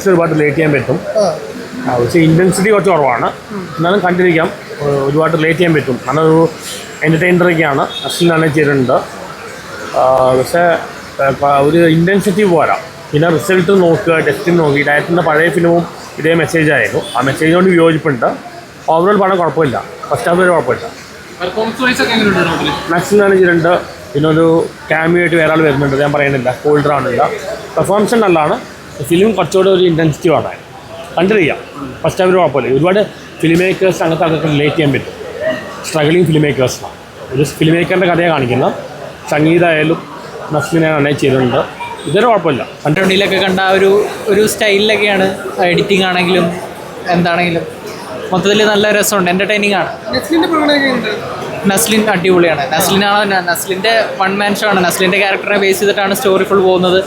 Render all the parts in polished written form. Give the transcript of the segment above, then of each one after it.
Climax ഒരുപാട് relate ചെയ്യാൻ പറ്റും. പക്ഷേ ഇൻറ്റൻസിറ്റി കുറച്ച് കുറവാണ്, എന്നാലും കണ്ടിരിക്കാം, ഒരുപാട് റിലേറ്റ് ചെയ്യാൻ പറ്റും. നല്ലൊരു എൻ്റർടൈനറൊക്കെയാണ്, നസ്ലിനാണ് ചെയ്തിട്ടുണ്ട്. പക്ഷേ ഒരു ഇൻറ്റൻസിറ്റി പോരാ. പിന്നെ റിസൾട്ട് നോക്കുക, ടെസ്റ്റിംഗ് നോക്കി. ഡയറക്ടറിൻ്റെ പഴയ ഫിലിമും ഇതേ മെസ്സേജ് ആയിരുന്നു. ആ മെസ്സേജ് കൊണ്ട് വിയോജിപ്പുണ്ട്. ഓവറോൾ പടം കുഴപ്പമില്ല, ഫസ്റ്റ് ഹാഫ് വരെ കുഴപ്പമില്ല. നസ്ലിനാണ് ചെയ്തിട്ടുണ്ട്. പിന്നെ ഒരു ക്യാമിയോ ആയിട്ട് വേറെ ആൾ വരുന്നുണ്ട്, ഞാൻ പറയുന്നില്ല, ഹോൾഡറാണില്ല. പെർഫോമൻസ് നല്ലതാണ്. ഫിലിം കുറച്ചുകൂടെ ഒരു ഇൻറ്റൻസിറ്റി വേണം, കണ്ടിരിക്കാം. ഫസ്റ്റ് ഹാഫ് കുഴപ്പമില്ല. ഒരുപാട് ഫിലിം മേക്കേഴ്സ് അങ്ങനത്തെ ആൾക്കൊക്കെ റിലേറ്റ് ചെയ്യാൻ പറ്റും. സ്ട്രഗിളിങ് ഫിലിം മേക്കേഴ്സാണ്. ഒരു ഫിലിം മേക്കറിൻ്റെ കഥയെ കാണിക്കുന്ന സംഗീതമായാലും നസ്ലിനെ നന്നായി ചെയ്തിട്ടുണ്ട്. ഇതൊരു കുഴപ്പമില്ല. കണ്ടുകൊണ്ടിലൊക്കെ കണ്ട ഒരു സ്റ്റൈലിലൊക്കെയാണ് എഡിറ്റിംഗ് ആണെങ്കിലും എന്താണെങ്കിലും മൊത്തത്തിൽ നല്ല രസമുണ്ട്, എൻ്റർടൈനിങ് ആണ്. നസ്ലിൻ അടിപൊളിയാണ്. നസ്ലിൻ്റെ വൺ മാൻ ഷോ ആണ്. നസ്ലിൻ്റെ ക്യാരക്ടറിനെ ബേസ് ചെയ്തിട്ടാണ് സ്റ്റോറി ഫുൾ പോകുന്നത്.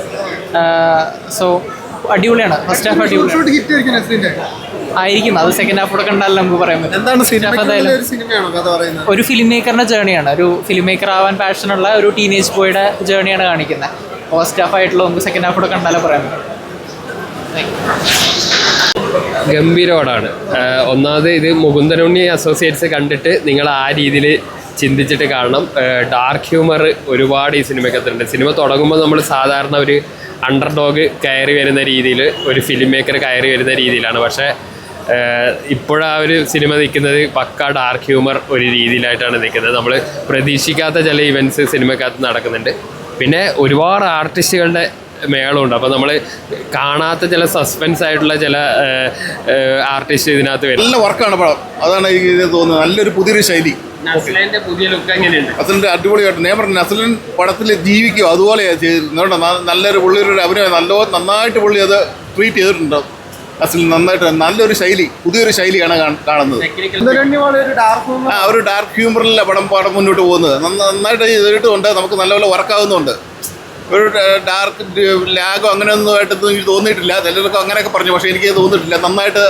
സോ അടിപൊളിയാണ്. ഫസ്റ്റ് ഹാഫ് അടിപൊളി ആയിരിക്കും, അത് സെക്കൻഡ് ഹാഫ് കൂടെ കണ്ടാലും നമുക്ക് പറയാൻ പറ്റും. ഒരു ഫിലിം മേക്കറിൻ്റെ ജേണിയാണ്, ഒരു ഫിലിം മേക്കർ ആവാൻ പാഷനുള്ള ഒരു ടീനേജ് ബോയുടെ ജേണിയാണ് കാണിക്കുന്നത്. ഫസ്റ്റ് ഹാഫ് ആയിട്ടുള്ള നമുക്ക് സെക്കൻഡ് ഹാഫ് കൂടെ കണ്ടാലേ പറയാൻ പറ്റും. ഗംഭീരമാണ്. ഒന്നാമത് ഇത് മുകുന്ദനുണ്ണി അസോസിയേറ്റ്സ് കണ്ടിട്ട് നിങ്ങൾ ആ രീതിയിൽ ചിന്തിച്ചിട്ട് കാണണം. ഡാർക്ക് ഹ്യൂമർ ഒരുപാട് ഈ സിനിമയ്ക്കകത്തുണ്ട്. സിനിമ തുടങ്ങുമ്പോൾ നമ്മൾ സാധാരണ ഒരു അണ്ടർഡോഗ് കയറി വരുന്ന രീതിയിൽ, ഒരു ഫിലിം മേക്കർ കയറി വരുന്ന രീതിയിലാണ്. പക്ഷേ ഇപ്പോഴാ ഒരു സിനിമ നിൽക്കുന്നത് പക്ക ഡാർക്ക് ഹ്യൂമർ ഒരു രീതിയിലായിട്ടാണ് നിൽക്കുന്നത്. നമ്മൾ പ്രതീക്ഷിക്കാത്ത ചില ഇവൻറ്റ്സ് സിനിമക്കകത്ത് നടക്കുന്നുണ്ട്. പിന്നെ ഒരുപാട് ആർട്ടിസ്റ്റുകളുടെ മേളമുണ്ട്. അപ്പോൾ നമ്മൾ കാണാത്ത ചില സസ്പെൻസ് ആയിട്ടുള്ള ചില ആർട്ടിസ്റ്റ് ഇതിനകത്ത് വരും. നല്ല വർക്കാണ് പടം, അതാണ് എനിക്ക് തോന്നുന്നത്. നല്ലൊരു പുതിയൊരു ശൈലി. നസ്ലിൻ്റെ പുതിയ ലുക്ക് എങ്ങനെയുണ്ട്? നസ്ലിൻ്റെ അടിപൊളിയായിട്ട് ഞാൻ പറഞ്ഞു, നസ്ലിൻ പടത്തിൽ ജീവിക്കും അതുപോലെയാണ് ചെയ്തിരുന്നത്. നല്ലൊരു പുള്ളിയൊരു അഭിനയം നന്നായിട്ട് പുള്ളി അത് ട്രീറ്റ് ചെയ്തിട്ടുണ്ട്. നസ്ലിൻ നന്നായിട്ട് നല്ലൊരു ശൈലി, പുതിയൊരു ശൈലിയാണ് കാണുന്നത്. ഒരു ഡാർക്ക് ഹ്യൂമറിലെ പടം മുന്നോട്ട് പോകുന്നത് നന്നായിട്ട് ചെയ്തിട്ടുണ്ട്. നമുക്ക് നല്ലപോലെ വർക്കാവുന്നുണ്ട്. ഒരു ഡാർക്ക് ലാഗോ അങ്ങനെയൊന്നും ആയിട്ടൊന്നും എനിക്ക് തോന്നിയിട്ടില്ല. ചിലർക്ക് അങ്ങനെയൊക്കെ പറഞ്ഞു, പക്ഷേ എനിക്ക് തോന്നിയിട്ടില്ല. നന്നായിട്ട്